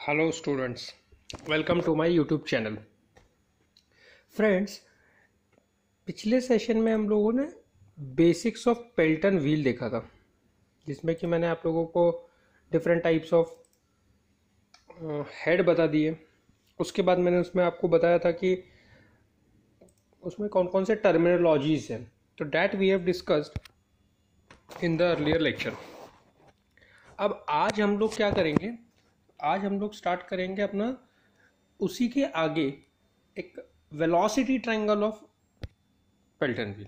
Hello students, welcome to my YouTube channel. Friends, पिछले session में हम लोगों ने बेसिक्स ऑफ पेल्टन व्हील देखा था, जिसमें कि मैंने आप लोगों को डिफरेंट टाइप्स ऑफ हेड बता दिए। उसके बाद मैंने उसमें आपको बताया था कि उसमें कौन कौन से टर्मिनोलॉजीज हैं, तो that we have discussed in the earlier lecture. अब आज हम लोग क्या करेंगे, आज हम लोग स्टार्ट करेंगे अपना उसी के आगे एक velocity triangle of Pelton wheel.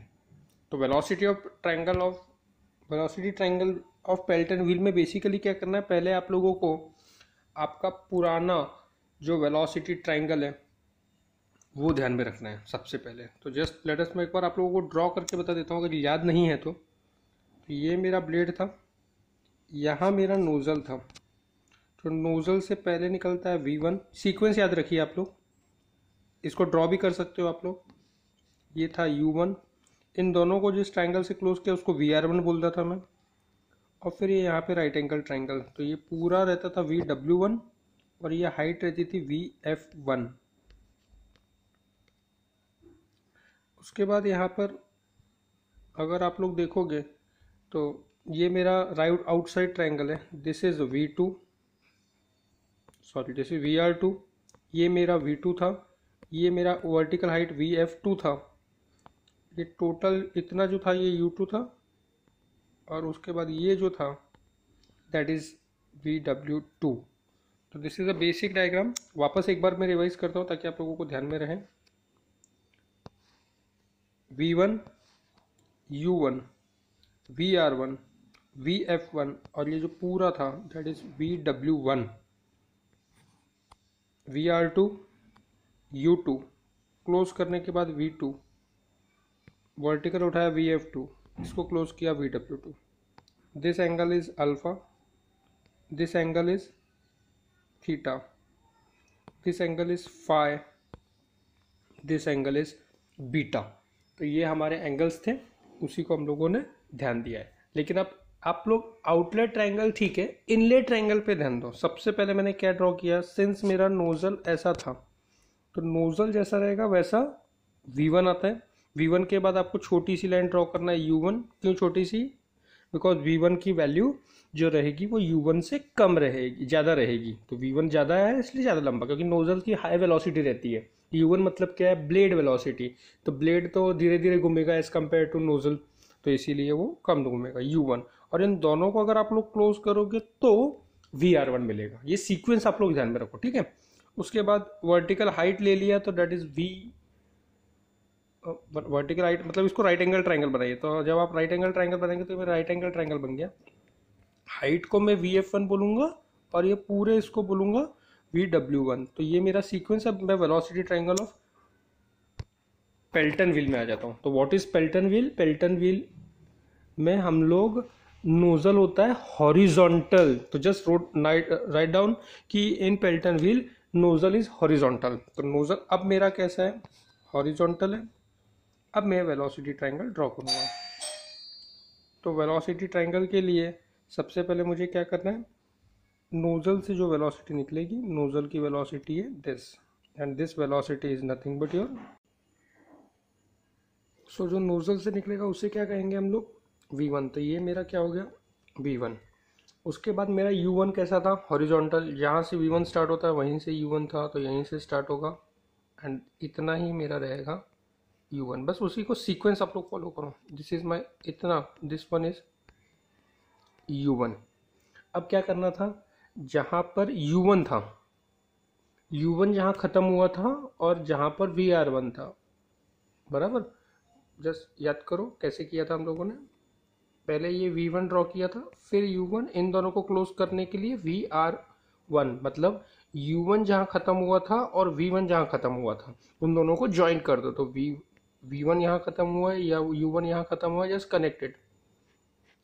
तो velocity triangle of Pelton wheel में बेसिकली क्या करना है, पहले आप लोगों को आपका पुराना जो वेलोसिटी ट्रायंगल है वो ध्यान में रखना है सबसे पहले। तो जस्ट लेट अस मैं एक बार आप लोगों को ड्रॉ करके बता देता हूँ, अगर याद नहीं है तो ये मेरा ब्लेड था, यहाँ मेरा नोजल था। तो नोजल से पहले निकलता है V1। सीक्वेंस याद रखिए आप लोग, इसको ड्रॉ भी कर सकते हो आप लोग। ये था U1, इन दोनों को जिस ट्रायंगल से क्लोज किया उसको VR1 बोलता था मैं। और फिर ये यहाँ पे राइट एंगल ट्रायंगल, तो ये पूरा रहता था VW1 और ये हाइट रहती थी VF1। उसके बाद यहाँ पर अगर आप लोग देखोगे तो ये मेरा राइट आउटसाइड ट्रायंगल है, this is V2, sorry this is VR2। ये मेरा V2 था, ये मेरा वर्टिकल हाइट VF2 था। ये टोटल इतना जो था ये U2 था, और उसके बाद ये जो था दैट इज VW2। तो this is a basic diagram. वापस एक बार मैं रिवाइज करता हूँ ताकि आप लोगों को ध्यान में रहे। V1, U1, VR1, VF1 और ये जो पूरा था that is VW1, VR2, U2, close करने के बाद V2, वर्टिकल उठाया VF2, इसको क्लोज किया VW2। This angle is alpha, this angle is theta, this angle is phi, this angle is beta. तो ये हमारे एंगल्स थे, उसी को हम लोगों ने ध्यान दिया है। लेकिन अब आप लोग आउटलेट ट्रायंगल ठीक है, इनलेट ट्रायंगल पे ध्यान दो। सबसे पहले मैंने क्या ड्रॉ किया, सिंस मेरा नोजल ऐसा था तो नोजल जैसा रहेगा वैसा V1 आता है। V1 के बाद आपको छोटी सी लाइन ड्रॉ करना है U1। क्यों छोटी सी? बिकॉज V1 की वैल्यू जो रहेगी वो U1 से कम रहेगी, ज़्यादा रहेगी। तो V1 ज़्यादा है इसलिए ज़्यादा लंबा, क्योंकि नोजल की हाई वेलोसिटी रहती है। U1 मतलब क्या है, ब्लेड वेलोसिटी। तो ब्लेड तो धीरे धीरे घूमेगा एज कम्पेयर टू नोजल, तो इसीलिए वो कम घूमेगा U1। और इन दोनों को अगर आप लोग क्लोज करोगे तो VR1 मिलेगा। ये सीक्वेंस आप लोग ध्यान में रखो, ठीक है। उसके बाद वर्टिकल हाइट ले लिया तो डेट इज वर्टिकल हाइट मतलब इसको राइट एंगल ट्रायंगल बनाइए। तो जब आप राइट एंगल ट्रायंगल बनाएंगे तो मेरा राइट एंगल ट्रायंगल बन गया। हाइट को मैं VF1 बोलूंगा और ये पूरे इसको बोलूंगा VW1। तो ये मेरा सीक्वेंस। अब मैं velocity triangle of Pelton wheel में आ जाता हूँ। तो what is Pelton wheel? Pelton wheel में हम लोग नोजल होता है हॉरिजॉन्टल। तो जस्ट राइट डाउन कि in Pelton wheel nozzle is horizontal. तो नोजल अब मेरा कैसा है, हॉरिजॉन्टल है। अब मैं वेलोसिटी ट्रायंगल ड्रॉ करूंगा। तो वेलोसिटी ट्रायंगल के लिए सबसे पहले मुझे क्या करना है, नोजल से जो वेलोसिटी निकलेगी, नोजल की वेलोसिटी है this, and this velocity is nothing but your. So जो नोजल से निकलेगा उसे क्या कहेंगे हम लोग, V1। तो ये मेरा क्या हो गया, V1। उसके बाद मेरा U1 कैसा था, हॉरिजॉन्टल। यहाँ से V1 स्टार्ट होता है वहीं से U1 था, तो यहीं से स्टार्ट होगा एंड इतना ही मेरा रहेगा U1। बस उसी को सीक्वेंस आप लोग फॉलो करो। दिस इज माई इतना, दिस वन इज U1। अब क्या करना था, जहाँ पर U1 था, U1 जहाँ ख़त्म हुआ था और जहाँ पर VR1 था, बराबर। जस्ट याद करो कैसे किया था हम लोगों ने। पहले ये V1 ड्रॉ किया था, फिर U1, इन दोनों को क्लोज करने के लिए VR1, मतलब U1 जहाँ ख़त्म हुआ था और V1 जहाँ ख़त्म हुआ था उन दोनों को ज्वाइन कर दो। तो V1 यहाँ ख़त्म हुआ है या U1 यहाँ ख़त्म हुआ है, जस्ट कनेक्टेड,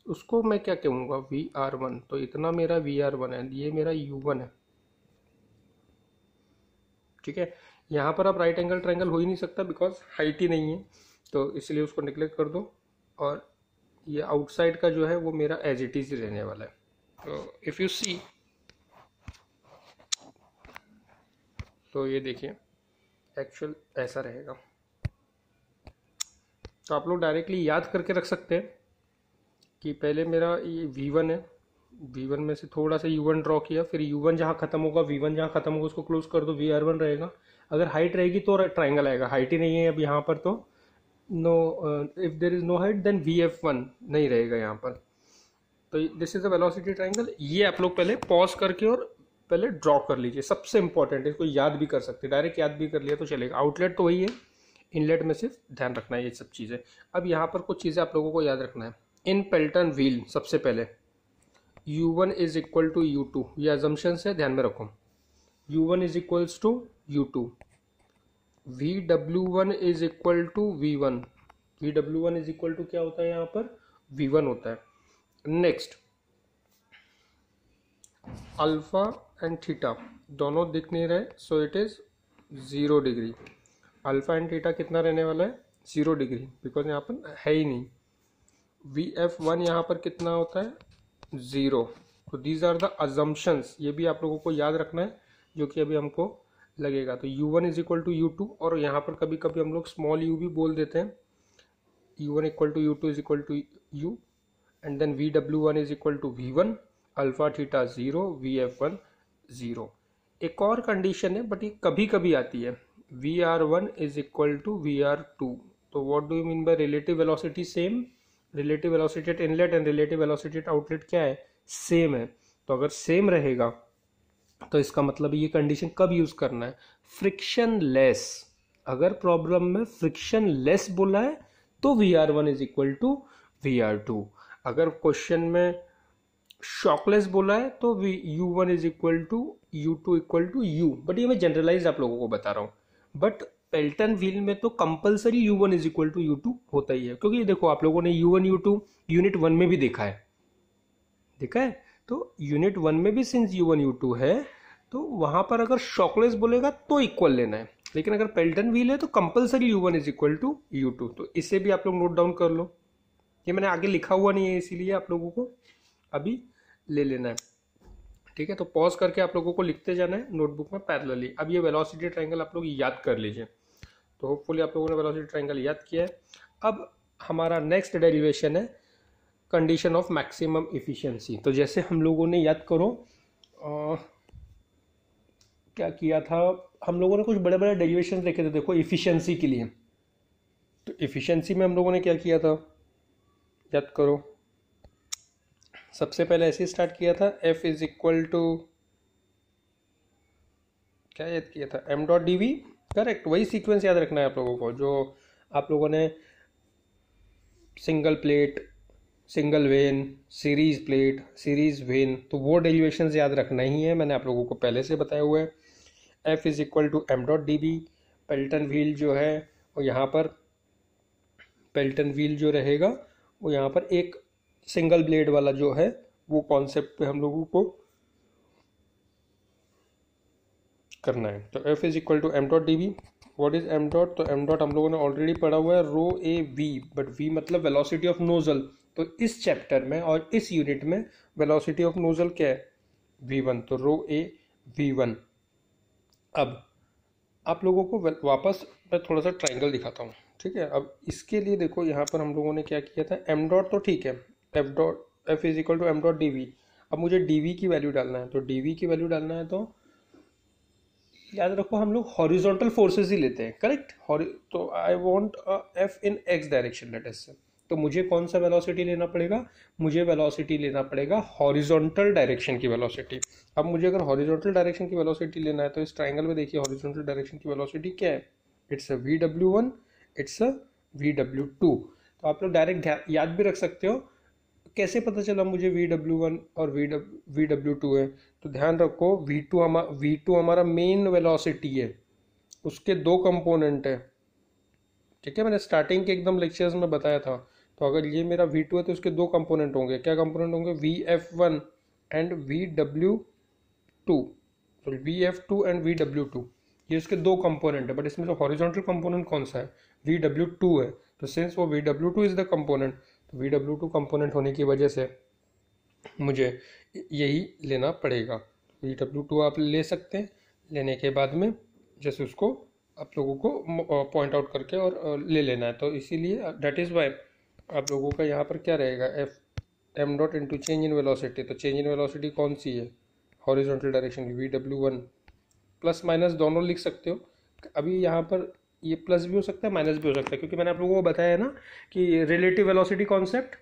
उसको मैं क्या कहूँगा, VR1। तो इतना मेरा VR1 है, ये मेरा U1 है, ठीक है। यहाँ पर अब राइट एंगल ट्रायंगल हो ही नहीं सकता बिकॉज हाइट ही नहीं है, तो इसलिए उसको निगलेक्ट कर दो। और ये आउटसाइड का जो है वो मेरा एज इट इज रहने वाला है। तो इफ़ यू सी तो ये देखिए एक्चुअल ऐसा रहेगा। तो आप लोग डायरेक्टली याद करके रख सकते हैं कि पहले मेरा ये V1 है, V1 में से थोड़ा सा U1 ड्रॉ किया, फिर U1 जहाँ खत्म होगा, V1 जहाँ खत्म होगा उसको क्लोज कर दो, VR1 रहेगा। अगर हाइट रहेगी तो ट्राइंगल आएगा, हाइट ही नहीं है अब यहाँ पर तो no, if there is no height then VF1 नहीं रहेगा यहाँ पर। तो this is the velocity triangle. ये आप लोग पहले पॉज करके और पहले ड्रॉ कर लीजिए, सबसे इंपॉर्टेंट है, इसको याद भी कर सकते हैं, डायरेक्ट याद भी कर लिया तो चलेगा। आउटलेट तो वही है, इनलेट में सिर्फ ध्यान रखना है ये सब चीज़ें। अब यहाँ पर कुछ चीज़ें आप लोगों को याद रखना है। इन पेल्टन व्हील सबसे पहले U1 is equal to U2, ये अजम्पशन है, ध्यान में रखो। U1 is equals to U2, VW1 is equal to V1, VW1 is equal to क्या होता है यहाँ पर, V1 होता है। नेक्स्ट अल्फा एंड थीटा दोनों दिख नहीं रहे, so it is 0 degree. Alpha and theta कितना रहने वाला है, 0 डिग्री, बिकॉज यहाँ पर है ही नहीं। VF1 यहाँ पर कितना होता है, 0। तो दीज आर द अजम्पशंस, ये भी आप लोगों को याद रखना है जो कि अभी हमको लगेगा। तो U1 is equal to U2, और यहाँ पर कभी कभी हम लोग स्मॉल u भी बोल देते हैं। U1 equal to U2 is equal to U, and then VW1 is equal to V1, alpha theta 0, VF1 0। एक और कंडीशन है बट ये कभी कभी आती है, VR1 is equal to VR2। तो what do you mean by relative velocity same, relative velocity at inlet and relative velocity at outlet क्या है, सेम है। तो अगर सेम रहेगा तो इसका मतलब ये कंडीशन कब यूज करना है, फ्रिक्शन लेस। अगर प्रॉब्लम में फ्रिक्शन लेस बोला है तो VR1 is equal to VR2। अगर क्वेश्चन में शॉकलेस बोला है तो U1 is equal to U2 equal to U, but ये मैं जनरलाइज आप लोगों को बता रहा हूँ। बट पेल्टन व्हील में तो compulsory U1 is equal to U2 होता ही है, क्योंकि देखो आप लोगों ने U1 U2 यूनिट 1 में भी देखा है। तो यूनिट 1 में भी सिंस U1 U2 है तो वहां पर अगर शॉकलेस बोलेगा तो इक्वल लेना है, लेकिन अगर पेल्टन व्हील है तो compulsory U1 is equal to U2। तो इसे भी आप लोग नोट डाउन कर लो, ये मैंने आगे लिखा हुआ नहीं है इसीलिए आप लोगों को अभी ले लेना है, ठीक है। तो पॉज करके आप लोगों को लिखते जाना है नोटबुक में पैरेलली। अब ये वेलोसिटी ट्रायंगल आप लोग याद कर लीजिए। तो होपफुली आप लोगों ने वेलोसिटी ट्रायंगल याद किया है। अब हमारा नेक्स्ट डेरिवेशन है कंडीशन ऑफ मैक्सिमम इफिशिएंसी। तो जैसे हम लोगों ने याद करो क्या किया था, हम लोगों ने कुछ बड़े बड़े डेरिवेशन देखे थे देखो इफिशिएंसी के लिए। तो इफिशिएंसी में हम लोगों ने क्या किया था, याद करो। सबसे पहले ऐसे स्टार्ट किया था, F इज इक्वल टू क्या याद किया था, m डॉट dv, करेक्ट। वही सीक्वेंस याद रखना है आप लोगों को जो आप लोगों ने single plate, single when, series plate, series when, तो वो डेरिवेशंस याद रखना ही है, मैंने आप लोगों को पहले से बताया हुआ है। F is equal to m dot dv, Pelton wheel जो है वो यहाँ पर, पेल्टन व्हील जो रहेगा वो यहाँ पर एक सिंगल ब्लेड वाला जो है वो कॉन्सेप्ट पे हम लोगों को करना है। तो F is equal to m dot dv। What is m dot, तो m डॉट हम लोगों ने ऑलरेडी पढ़ा हुआ है, rho A V, but v मतलब वेलोसिटी ऑफ नोजल। तो इस चैप्टर में और इस यूनिट में वेलोसिटी ऑफ नोजल क्या है, v1, तो रो ए v1। अब आप लोगों को वापस मैं थोड़ा सा ट्राइंगल दिखाता हूँ, ठीक है। अब इसके लिए देखो यहाँ पर हम लोगों ने क्या किया था, m डॉट तो ठीक है, F is equal to m dot dv। अब मुझे dv की वैल्यू डालना है, तो dv की वैल्यू डालना है तो याद रखो हम लोग हॉरिजॉन्टल फोर्सेस ही लेते हैं, करेक्ट। तो I want F in x direction let us से, तो मुझे कौन सा वेलोसिटी लेना पड़ेगा, मुझे वेलोसिटी लेना पड़ेगा हॉरिजॉन्टल डायरेक्शन की वेलोसिटी। अब मुझे अगर हॉरिजॉन्टल डायरेक्शन की वेलोसिटी लेना है तो इस ट्राइंगल में देखिए हॉरिजॉन्टल डायरेक्शन की वेलोसिटी क्या है, it's a VW1, it's a VW2। तो आप लोग डायरेक्ट याद भी रख सकते हो। कैसे पता चला मुझे VW1 और VW2 है, तो ध्यान रखो V2 हमारा मेन वेलोसिटी है, उसके दो कंपोनेंट है, ठीक है। मैंने स्टार्टिंग के एकदम लेक्चर्स में बताया था। तो अगर ये मेरा V2 है तो उसके दो कंपोनेंट होंगे, क्या कंपोनेंट होंगे, VF1 and VW2, sorry VF2 and VW2, ये उसके दो कंपोनेंट है। बट इसमें जो हॉरिजॉन्टल कंपोनेंट कौन सा है, VW2 है। तो सिंस वो VW2 इज द कंपोनेंट, तो VW2 कंपोनेंट होने की वजह से मुझे यही लेना पड़ेगा। VW2 आप ले सकते हैं, लेने के बाद में जैसे उसको आप लोगों को पॉइंट आउट करके और ले लेना है। तो इसीलिए दैट इज़ वाई आप लोगों का यहाँ पर क्या रहेगा, F M dot into change in velocity. तो चेंज इन वेलोसिटी कौन सी है, हॉरिजॉन्टल डायरेक्शन की, VW1 प्लस माइनस दोनों लिख सकते हो। अभी यहाँ पर ये प्लस भी हो सकता है माइनस भी हो सकता है, क्योंकि मैंने आप लोगों को बताया ना कि रिलेटिव वेलोसिटी कॉन्सेप्ट।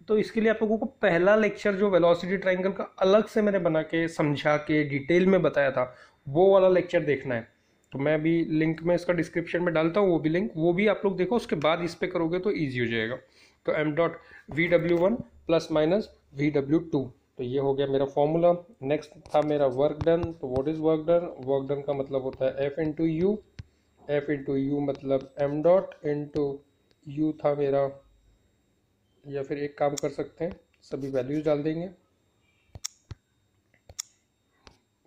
तो इसके लिए आप लोगों को पहला लेक्चर जो वेलोसिटी ट्रायंगल का अलग से मैंने बना के समझा के डिटेल में बताया था, वो वाला लेक्चर देखना है तो मैं भी लिंक में इसका डिस्क्रिप्शन में डालता हूँ, वो भी लिंक, वो भी आप लोग देखो, उसके बाद इस पे करोगे तो ईजी हो जाएगा। तो M dot VW1 plus minus VW2, तो ये हो गया मेरा फॉर्मूला। नेक्स्ट था मेरा वर्क डन। तो what is work done, work done का मतलब होता है F into you, F into you मतलब एम डॉट इंटू यू था मेरा, या फिर एक काम कर सकते हैं सभी वैल्यूज डाल देंगे।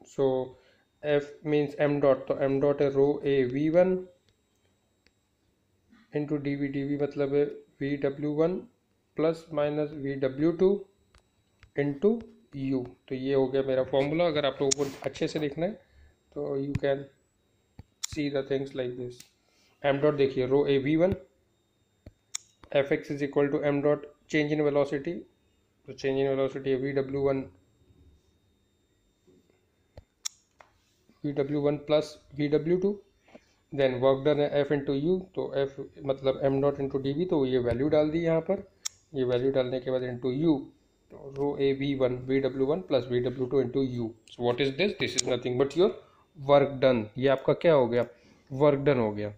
सो F मीन्स एम डॉट, तो एम डॉट है रो ए V1 इंटू DV, DV मतलब है VW1 plus minus VW2 into U. तो ये हो गया मेरा फॉर्मूला। अगर आप लोगों को अच्छे से देखना है तो you can see the things like this. M dot देखिए rho A V1, F X is equal to M dot change in velocity, तो चेंज इन वेलोसिटी है VW1 plus VW2। Then work done है F into U, तो F मतलब M dot into DV, तो ये value डाल दी यहाँ पर। ये वैल्यू डालने के बाद इंटू यू, तो rho A V1 VW1 plus VW2 into U. So what is this, this is nothing but your work done. ये आपका क्या हो गया, वर्क डन हो गया।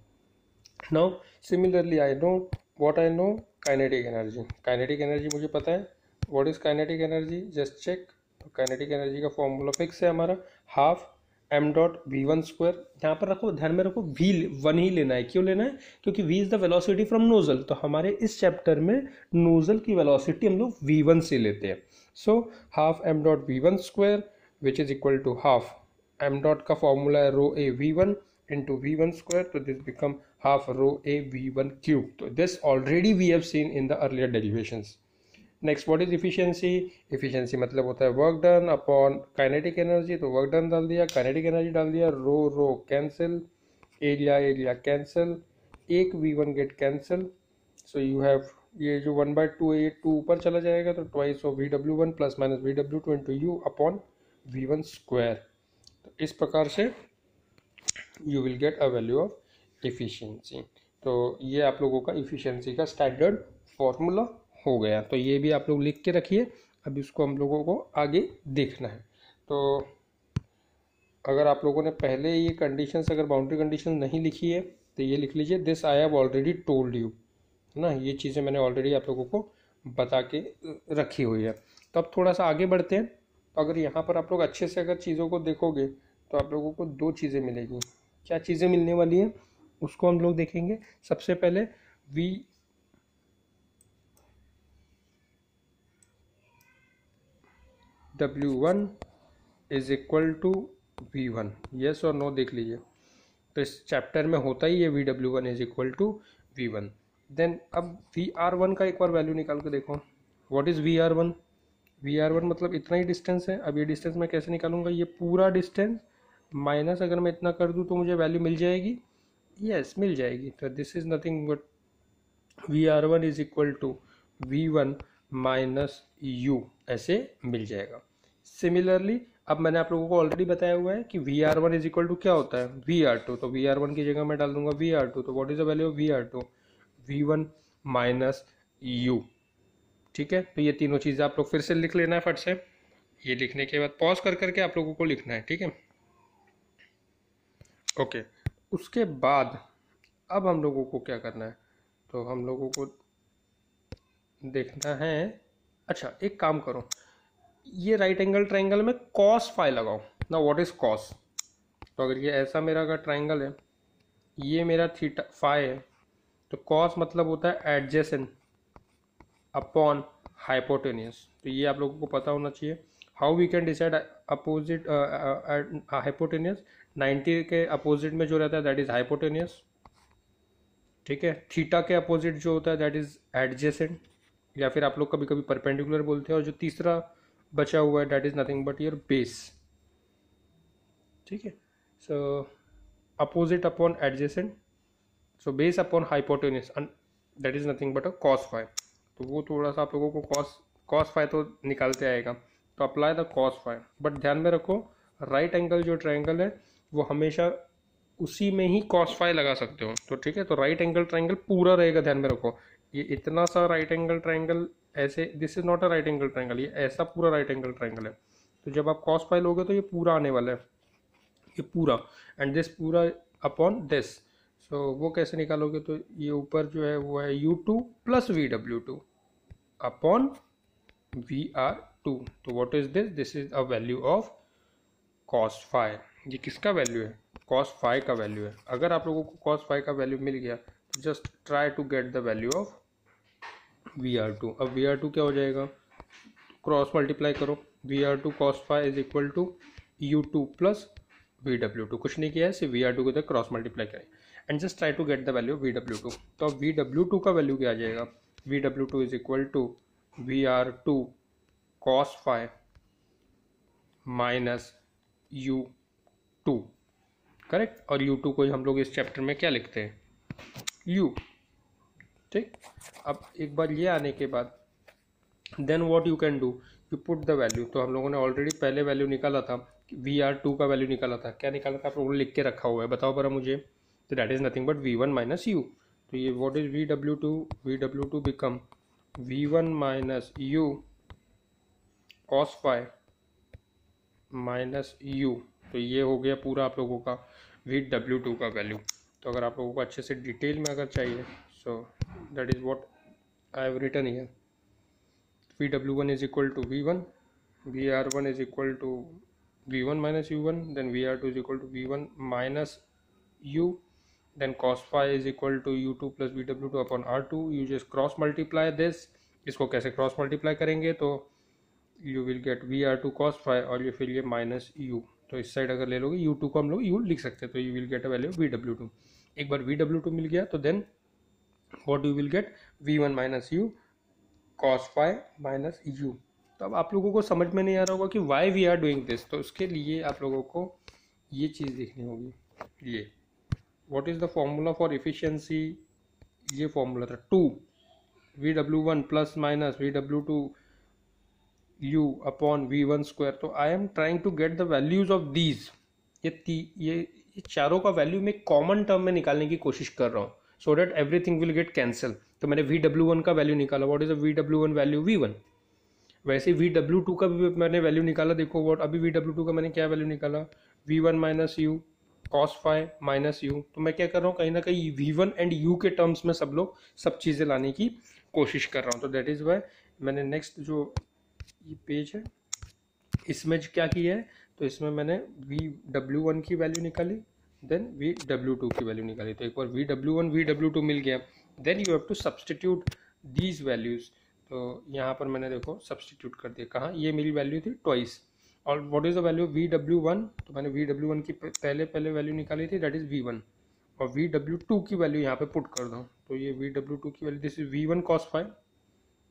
Now similarly I know what I know, kinetic energy. Kinetic energy मुझे पता है, what is kinetic energy, just check. तो काइनेटिक एनर्जी का फॉर्मूला फिक्स है हमारा, half M dot V1 square. यहाँ पर रखो, ध्यान में रखो, V1 ही लेना है। क्यों लेना है, क्योंकि V is the velocity from nozzle. तो हमारे इस चैप्टर में नोजल की वेलोसिटी हम लोग V1 से लेते हैं। So half M dot V1 square which is equal to half M dot का फॉर्मूला है rho A V1 into V1 square, so this become half rho a V1 cube. So this already we have seen in the earlier derivations. Next, what is efficiency? Efficiency मतलब होता है work done upon kinetic energy। तो work done डाल दिया, kinetic energy डाल दिया, rho rho cancel, area area cancel, एक V1 get cancel, so you have ये जो 1/2 है ये 2 ऊपर चला जाएगा, तो twice of VW1 plus minus VW2 into U upon V1 square। तो इस प्रकार से you will get a value of efficiency. तो ये आप लोगों का एफिशिएंसी का स्टैंडर्ड फॉर्मूला हो गया। तो ये भी आप लोग लिख के रखिए, अब इसको हम लोगों को आगे देखना है। तो अगर आप लोगों ने पहले ये कंडीशंस, अगर बाउंड्री कंडीशन नहीं लिखी है तो ये लिख लीजिए, this I have already told you, है ना। ये चीज़ें मैंने ऑलरेडी आप लोगों को बता के रखी हुई है। तो अब थोड़ा सा आगे बढ़ते हैं। तो अगर यहाँ पर आप लोग अच्छे से अगर चीज़ों को देखोगे तो आप लोगों को दो चीज़ें मिलेगी। क्या चीज़ें मिलने वाली हैं उसको हम लोग देखेंगे। सबसे पहले VW1 is equal to V1, yes और नो देख लीजिए। तो इस चैप्टर में होता ही है VW1 is equal to V1। Then अब VR1 का एक बार वैल्यू निकाल के देखो। व्हाट इज VR1, VR1 मतलब इतना ही डिस्टेंस है। अब ये डिस्टेंस मैं कैसे निकालूंगा, ये पूरा डिस्टेंस माइनस अगर मैं इतना कर दूं तो मुझे वैल्यू मिल जाएगी, यस मिल जाएगी। तो this is nothing but VR1 is equal to V1 minus U, ऐसे मिल जाएगा। सिमिलरली अब मैंने आप लोगों को ऑलरेडी बताया हुआ है कि VR1 इज इक्वल टू क्या होता है, VR2। तो VR1 की जगह मैं डाल दूंगा VR2। तो what is the value of VR2, V1 minus U। ठीक है, तो ये तीनों चीज़ें आप लोग फिर से लिख लेना है फट से। ये लिखने के बाद पॉज कर करके आप लोगों को लिखना है, ठीक है। ओके, उसके बाद अब हम लोगों को क्या करना है, तो हम लोगों को देखना है। अच्छा एक काम करो, ये राइट एंगल ट्रायंगल में कॉस फाई लगाओ ना। व्हाट इज कॉस, तो अगर ये ऐसा मेरा अगर ट्रायंगल है, ये मेरा थीटा फाई है, तो कॉस मतलब होता है एडजेसेंट अपॉन हाइपोटेनियस। तो ये आप लोगों को पता होना चाहिए। How we can decide opposite hypotenuse, 90 के अपोजिट में जो रहता है दैट इज हाइपोटेनियस, ठीक है। थीटा के अपोजिट जो होता है दैट इज एडजेसेंट, या फिर आप लोग कभी कभी परपेंडिकुलर बोलते हैं। और जो तीसरा बचा हुआ है that is nothing but your base, ठीक है। So opposite upon adjacent, so base upon hypotenuse, that is nothing but a cos phi. तो वो थोड़ा सा आप लोगों को cos फाई तो निकालते आएगा, तो apply the cos phi. But ध्यान में रखो राइट एंगल जो ट्रायंगल है वो हमेशा उसी में ही cos फाई लगा सकते हो, तो ठीक है। तो राइट एंगल ट्रायंगल पूरा रहेगा, ध्यान में रखो। ये इतना सा राइट एंगल ट्रायंगल ऐसे, this is not a right angle triangle, ये ऐसा पूरा राइट एंगल ट्रायंगल है। तो जब आप cos फाई लोगे तो ये पूरा आने वाला है, ये पूरा, एंड दिस पूरा अपॉन दिस। सो वो कैसे निकालोगे, तो ये ऊपर जो है वो है u2 plus VW2 upon VR2। तो what is this, this is a value of cos phi. ये किसका वैल्यू है, cos फाई का वैल्यू है। अगर आप लोगों को cos फाई का वैल्यू मिल गया तो just try to get the value of VR2। अब VR2 क्या हो जाएगा, क्रॉस मल्टीप्लाई करो, VR2 cos phi is equal to u2 plus VW2। कुछ नहीं किया है, सिर्फ VR2 को तक क्रॉस मल्टीप्लाई करें and just try to get the value of VW2। तो अब VW2 का वैल्यू क्या आ जाएगा, VW2 is equal to VR2 cos phi minus U2, correct. और U2 को हम लोग इस चैप्टर में क्या लिखते हैं, U, ठीक। अब एक बार ये आने के बाद then what you can do, you put the value. तो हम लोगों ने ऑलरेडी पहले वैल्यू निकाला था, VR2 का वैल्यू निकाला था। क्या निकाला था आप लोगों ने, लिख के रखा हुआ है, बताओ बरा मुझे। तो that is nothing but V1 minus U। तो ये what is VW2, VW2 become V1 minus U cos phi minus U। तो ये हो गया पूरा आप लोगों का VW2 का वैल्यू। तो अगर आप लोगों को अच्छे से डिटेल में अगर चाहिए, so that is what I have written here. VW1 is equal to V1, VR1 is equal to V1 minus U1, then VR2 is equal to V1 minus U, then cos phi is equal to U2 plus VW2 upon R2। You just cross multiply this। इसको कैसे cross multiply करेंगे, तो you will get VR2 cos phi और ये फिर ये minus U। तो इस साइड अगर ले लोगे U2 को हम लोग U लिख सकते हैं, तो you will get a value of VW2। एक बार VW2 मिल गया तो then what you will get, V1 minus U cos phi minus U। तो अब आप लोगों को समझ में नहीं आ रहा होगा कि why we are doing this, तो उसके लिए आप लोगों को ये चीज़ देखनी होगी। ये what is the formula for efficiency, ये फॉर्मूला था 2 VW1 plus minus VW2 U upon V1 square. तो I am trying to get the values of these, ये चारों का वैल्यू मैं कॉमन टर्म में निकालने की कोशिश कर रहा हूँ, so that everything will get cancel. तो मैंने VW1 का वैल्यू निकाला, what is the VW1 value, V1। वैसे VW2 का भी मैंने वैल्यू निकाला, देखो व्हाट, अभी VW2 का मैंने क्या वैल्यू निकाला, V1 minus U cos phi minus U। तो मैं क्या कर रहा हूँ, कहीं ना कहीं V1 एंड U के टर्म्स में सब चीज़ें लाने की कोशिश कर रहा हूँ। तो दैट इज़ वाई मैंने नेक्स्ट जो ये पेज है इसमें क्या किया है, तो इसमें मैंने VW1 की वैल्यू निकाली, देन VW2 की वैल्यू निकाली। तो एक बार VW1 VW2 मिल गया, then you have to substitute these values. तो यहाँ पर मैंने देखो सब्सटीट्यूट कर दिया, कहाँ, ये मेरी वैल्यू थी ट्वाइस। और what is the value VW1, तो मैंने VW1 की पहले वैल्यू निकाली थी, दैट इज V1, और VW2 की वैल्यू यहाँ पे पुट कर दो। तो ये VW2 की वैल्यू, this is V1 cos phi,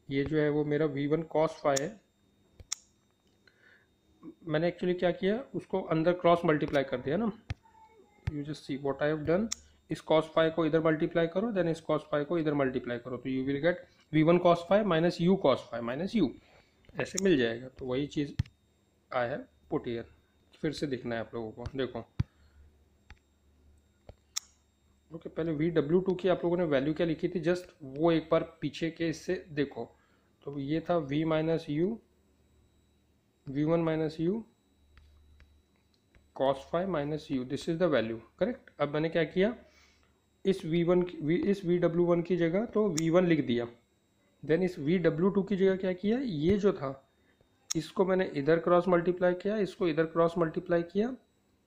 ये जो है वो मेरा V1 cos फाई है। मैंने एक्चुअली क्या किया, उसको अंदर क्रॉस मल्टीप्लाई कर दिया ना। You just see what I have done, इस cos फाई को इधर मल्टीप्लाई करो, देन इस cos फाई को इधर मल्टीप्लाई करो, तो you will get V1 cos phi minus U cos phi minus U, ऐसे मिल जाएगा। तो वही चीज़ आई हैव पुट हियर। फिर से दिखना है आप लोगों को, देखो ओके। पहले VW2 की आप लोगों ने वैल्यू क्या लिखी थी, जस्ट वो एक बार पीछे के इससे देखो। तो ये था V माइनस U, V1 minus U cos phi minus U, this is the value, correct. अब मैंने क्या किया, इस VW1 की जगह तो V1 लिख दिया, देन इस VW2 की जगह क्या किया, ये जो था इसको मैंने इधर क्रॉस मल्टीप्लाई किया, इसको इधर क्रॉस मल्टीप्लाई किया,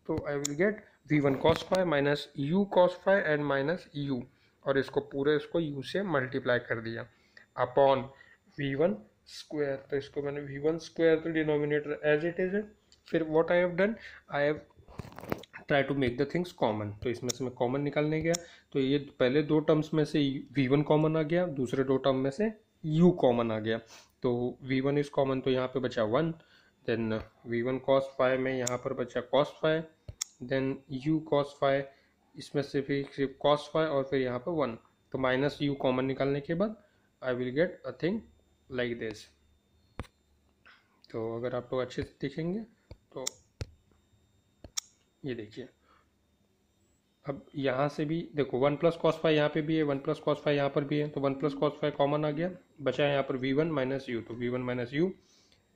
तो I will get V1 cos phi minus U cos phi and minus U, और इसको पूरे इसको U से मल्टीप्लाई कर दिया अपॉन V1 स्क्वायर। तो इसको मैंने V1 स्क्वायर तो डिनोमिनेटर एज इट इज है। फिर what I have done, I have try to make the things common. तो इसमें से मैं कॉमन निकालने गया, तो ये पहले दो टर्म्स में से V1 कॉमन आ गया, दूसरे दो टर्म में से U कॉमन आ गया। तो V1 इज कॉमन, तो यहाँ पे बचा 1, देन V1 cos फाई में यहाँ पर बचा cos phi, then U cos phi इसमें सिर्फ कॉस फाई और फिर यहाँ पर 1, तो माइनस यू कॉमन निकालने के बाद आई will get a thing like this. तो अगर आप लोग अच्छे से देखेंगे तो ये देखिए, अब यहाँ से भी देखो 1 प्लस कॉस फाई यहाँ पे भी है, 1 प्लस कॉस फाई यहाँ पर भी है, तो 1 प्लस कॉस फाई कॉमन आ गया, बचा है यहाँ पर v1 माइनस यू, तो v1 minus you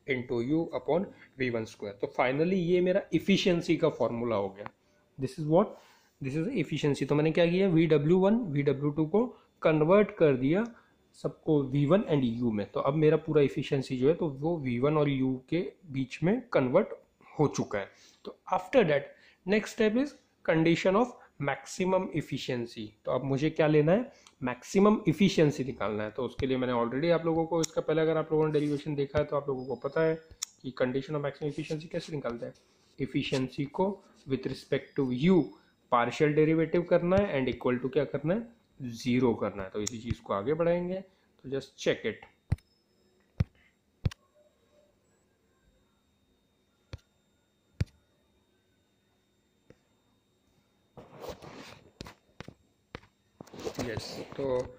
into u upon v1 square. तो फाइनली ये मेरा इफिशियंसी का फॉर्मूला हो गया। This is what, this is efficiency. तो मैंने क्या किया, vw1 vw2 को कन्वर्ट कर दिया सबको v1 एंड u में। तो अब मेरा पूरा इफिशियंसी जो है तो वो v1 और u के बीच में कन्वर्ट हो चुका है। तो after that next step is condition of maximum efficiency. तो अब मुझे क्या लेना है, मैक्सिमम इफिशियंसी निकालना है। तो उसके लिए मैंने ऑलरेडी आप लोगों को इसका पहले अगर आप लोगों ने डेरिवेशन देखा है तो आप लोगों को पता है कि कंडीशन ऑफ मैक्सिमम इफिशियंसी कैसे निकालते हैं। इफिशियंसी को with respect to u partial derivative करना है एंड इक्वल टू क्या करना है, 0 करना है। तो इसी चीज को आगे बढ़ाएंगे, तो जस्ट चेक इट। यस, तो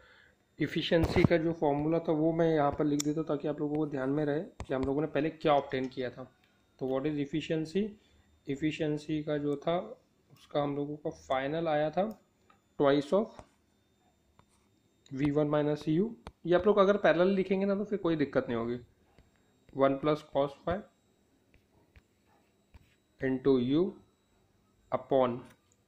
इफिशियंसी का जो फॉर्मूला था वो मैं यहाँ पर लिख देता हूँ ताकि आप लोगों को ध्यान में रहे कि हम लोगों ने पहले क्या ऑब्टेन किया था। तो व्हाट इज इफिशियंसी, इफिशियंसी का जो था उसका हम लोगों का फाइनल आया था twice of v1 minus you. ये आप लोग अगर पैरेलल लिखेंगे ना तो फिर कोई दिक्कत नहीं होगी। 1 plus cos phi into u upon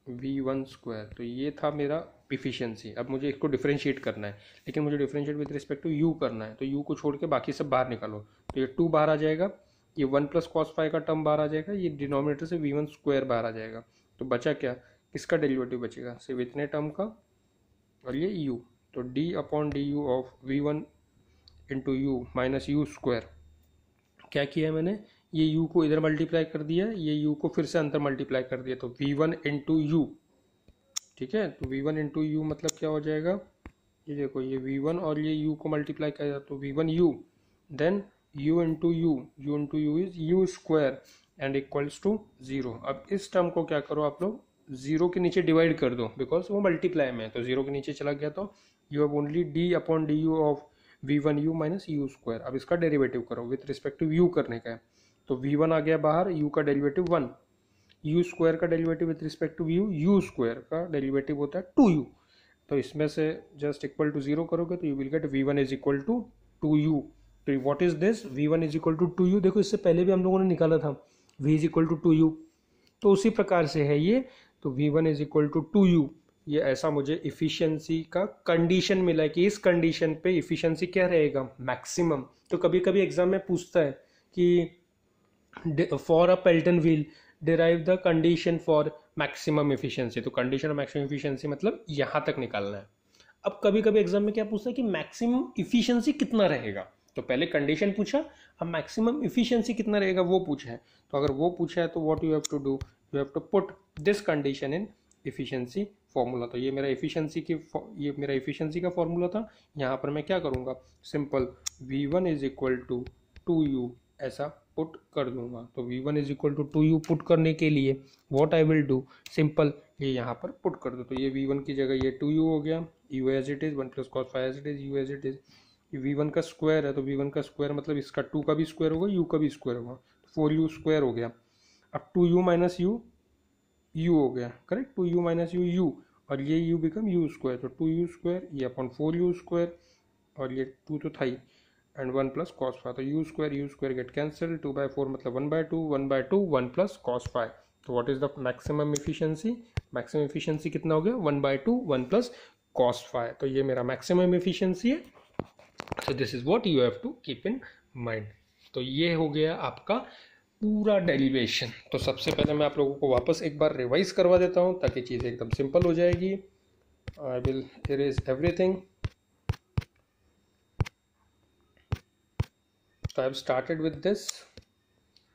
v1 square. तो ये था मेरा इफिशियंसी। अब मुझे इसको डिफरेंशिएट करना है, लेकिन मुझे differentiate with respect to u करना है। तो u को छोड़ के बाकी सब बाहर निकालो, तो ये 2 बाहर आ जाएगा, ये 1 प्लस कॉस फाई का टर्म बाहर आ जाएगा, ये डिनोमिनेटर से v1 स्क्वायर बाहर आ जाएगा। तो बचा क्या, किसका डेरिवेटिव बचेगा, सिर्फ इतने टर्म का और ये u। तो d upon D you of v1 into you minus you square. क्या किया है मैंने, ये u को इधर मल्टीप्लाई कर दिया, ये u को फिर से अंदर मल्टीप्लाई कर दिया, तो v1 इंटू यू। ठीक है, तो v1 इंटू यू मतलब क्या हो जाएगा, ये देखो ये v1 और ये u को मल्टीप्लाई किया जाए तो v1 u, then u into u is u square and equals to 0। अब इस टर्म को क्या करो आप लोग, 0 के नीचे डिवाइड कर दो बिकॉज वो मल्टीप्लाई में है, तो 0 के नीचे चला गया तो you have only d upon D you of v1 u minus you square. अब इसका डेरिवेटिव करो विथ रिस्पेक्ट टू u करने का है, तो v1 आ गया बाहर, u का डेरिवेटिव 1, यू स्क्वायर का derivative with respect to u square का डेरिवेटिव होता है 2u। तो इसमें से जस्ट इक्वल टू 0 करोगे तो you will get v1 is equal to 2u। तो what is this, v1 is equal to 2u। देखो इससे पहले भी हम लोगों ने निकाला था v is equal to 2u, तो उसी प्रकार से है ये। तो v1 is equal to 2u, ये ऐसा मुझे इफिशियंसी का कंडीशन मिला है कि इस कंडीशन पे इफिशियंसी क्या रहेगा, मैक्सिमम। तो कभी कभी एग्जाम में पूछता है कि for a Pelton wheel derive the condition for maximum efficiency. तो कंडीशन ऑफ मैक्सिमम इफिशियंसी मतलब यहाँ तक निकालना है। अब कभी कभी एग्जाम में क्या पूछता है कि मैक्सिमम इफिशियंसी कितना रहेगा, तो पहले कंडीशन पूछा, अब मैक्सिमम इफिशियंसी कितना रहेगा वो पूछा है। तो अगर वो पूछा है तो what you have to do, you have to put this condition in efficiency formula. तो ये मेरा इफिशियंसी का फॉर्मूला था। यहाँ पर मैं क्या करूँगा, simple v1 is equal to 2u ऐसा पुट कर दूंगा। तो v1 is equal to 2u put करने के लिए what I will do, simple ये यहाँ पर पुट कर दो। तो ये v1 की जगह ये 2u हो गया, u as it is, 1 plus cos phi as it is, u as it is. ये v1 का स्क्वायर है तो v1 का स्क्वायर मतलब इसका 2 का भी स्क्वायर होगा, u का भी स्क्वायर होगा, तो 4u स्क्वायर हो गया। अब 2u माइनस u, u हो गया correct, 2u minus you u, और ये u बिकम u स्क्वायर, तो 2u स्क्वायर ये अपॉन 4u स्क्वायर, और ये 2 तो था ही, एंड 1 प्लस कॉस फाई। तो यू स्क्वायर गेट कैंसिल, 2/4 मतलब 1/2, 1/2 1 प्लस कॉस फाई। तो what is the maximum efficiency, maximum efficiency कितना हो गया, 1/2 1 प्लस कॉस फाई। तो ये मेरा मैक्सिमम इफिशियंसी है। So this is what you have to keep in mind. तो ये हो गया आपका पूरा डेरिवेशन। तो सबसे पहले मैं आप लोगों को वापस एक बार रिवाइज करवा देता हूँ ताकि चीज़ें एकदम सिंपल हो जाएगी। I will erase everything. तो I have started with this,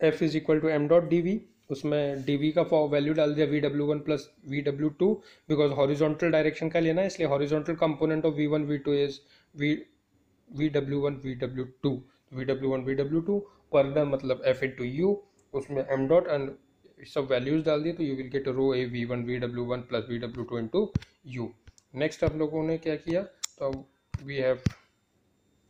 f is equal to M dot d v, उसमें डी का वैल्यू डाल दिया vw1 plus vw2, because horizontal direction का लेना है इसलिए horizontal component of v1 v2 is vw1 vw2 vw1 vw2 पर मतलब f इंटू यू, उसमें m डॉट एंड सब वैल्यूज डाल दिए तो you will get rho A V1 VW1 plus VW2 into u. Next आप लोगों ने क्या किया, तो we have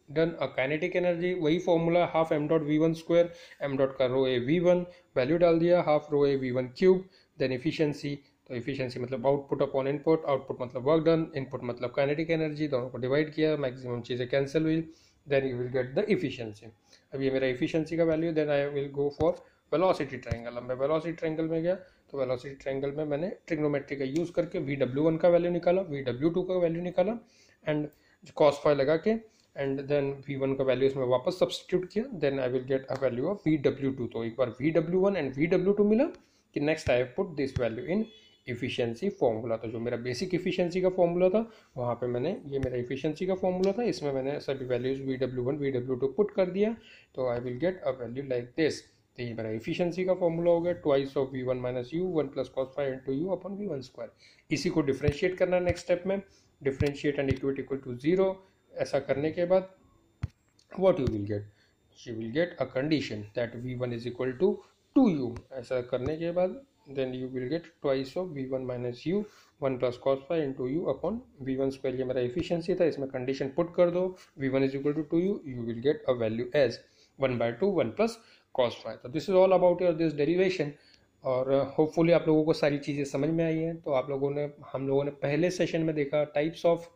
done a kinetic energy, वही formula half M dot V1 square, m dot का रो ए V1 वैल्यू डाल दिया, हाफ रो ए V1 क्यूब, देन इफिशियंसी, तो इफिशियंसी मतलब आउटपुट अपॉन इनपुट, आउटपुट मतलब वर्क डन, इनपुट मतलब kinetic energy, दोनों को डिवाइड किया, मैक्सिमम चीज़ें कैंसिल हुई, then you will get the efficiency. अब ये मेरा इफिशियंसी का value, then I will go for velocity triangle. अब मैं वेलोसिटी ट्रायंगल में गया तो वेलोसिटी ट्रायंगल में मैंने ट्रिग्नोमेट्री का यूज़ करके VW1 का वैल्यू निकाला, VW2 का वैल्यू निकाला एंड cos फाई लगा के, एंड देन V1 का वैल्यू इसमें वापस सब्सटीट्यूट किया, then I will get a value of VW2। तो एक बार VW1 एंड VW2 मिला कि next I put this value in efficiency formula. तो जो मेरा बेसिक इफिशियंसी का फॉर्मूला था वहाँ पे मैंने, ये मेरा इफिशियंसी का फॉर्मूला था, इसमें मैंने सभी वैल्यूज VW1 VW2 पुट कर दिया, तो I will get a value like this. तो ये मेरा इफिशियंसी का फॉर्मूला हो गया, twice of V1 minus u 1 plus cos phi into u upon V1 square. इसी को डिफ्रेंशिएट करना है नेक्स्ट स्टेप में, differentiate and equate equal to 0। ऐसा करने के बाद what you will get, you will get a condition that V1 is equal to 2u। ऐसा करने के बाद then you will get twice of V1 minus u 1 plus cos phi into u upon V1 square। ये मेरा efficiency था, इसमें condition put कर दो, V1 is equal to 2u, you will get a value as 1 by 2 1 plus cos phi। तो this is all about your this derivation। और hopefully आप लोगों को सारी चीज़ें समझ में आई हैं। तो आप लोगों ने, हम लोगों ने पहले सेशन में देखा टाइप्स ऑफ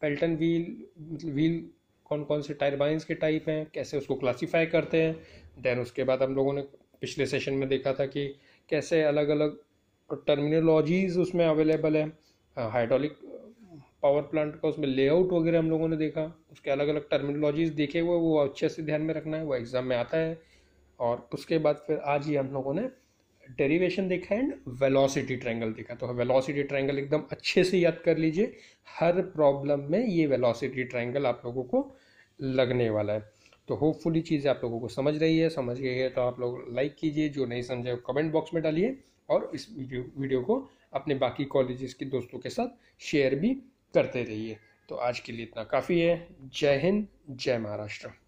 पेल्टन व्हील, कौन कौन से टर्बाइंस के टाइप हैं, कैसे उसको क्लासीफाई करते हैं। देन उसके बाद हम लोगों ने पिछले सेशन में देखा था कि कैसे अलग अलग टर्मिनोलॉजीज उसमें अवेलेबल है। हाइड्रोलिक पावर प्लांट का उसमें लेआउट वगैरह हम लोगों ने देखा, उसके अलग अलग टर्मिनोलॉजीज देखे हुए, वो अच्छे से ध्यान में रखना है, वो एग्जाम में आता है। और उसके बाद फिर आज ही हम लोगों ने डेरिवेशन देखा एंड वेलोसिटी ट्रायंगल देखा। तो वेलोसिटी ट्रायंगल एकदम अच्छे से याद कर लीजिए, हर प्रॉब्लम में ये वेलोसिटी ट्रायंगल आप लोगों को लगने वाला है। तो होपफुली चीज़ें आप लोगों को समझ रही है, समझ गई है तो आप लोग लाइक कीजिए, जो नहीं समझे कमेंट बॉक्स में डालिए, और इस वीडियो को अपने बाकी कॉलेजेस के दोस्तों के साथ शेयर भी करते रहिए। तो आज के लिए इतना काफ़ी है। जय हिंद, जय महाराष्ट्र।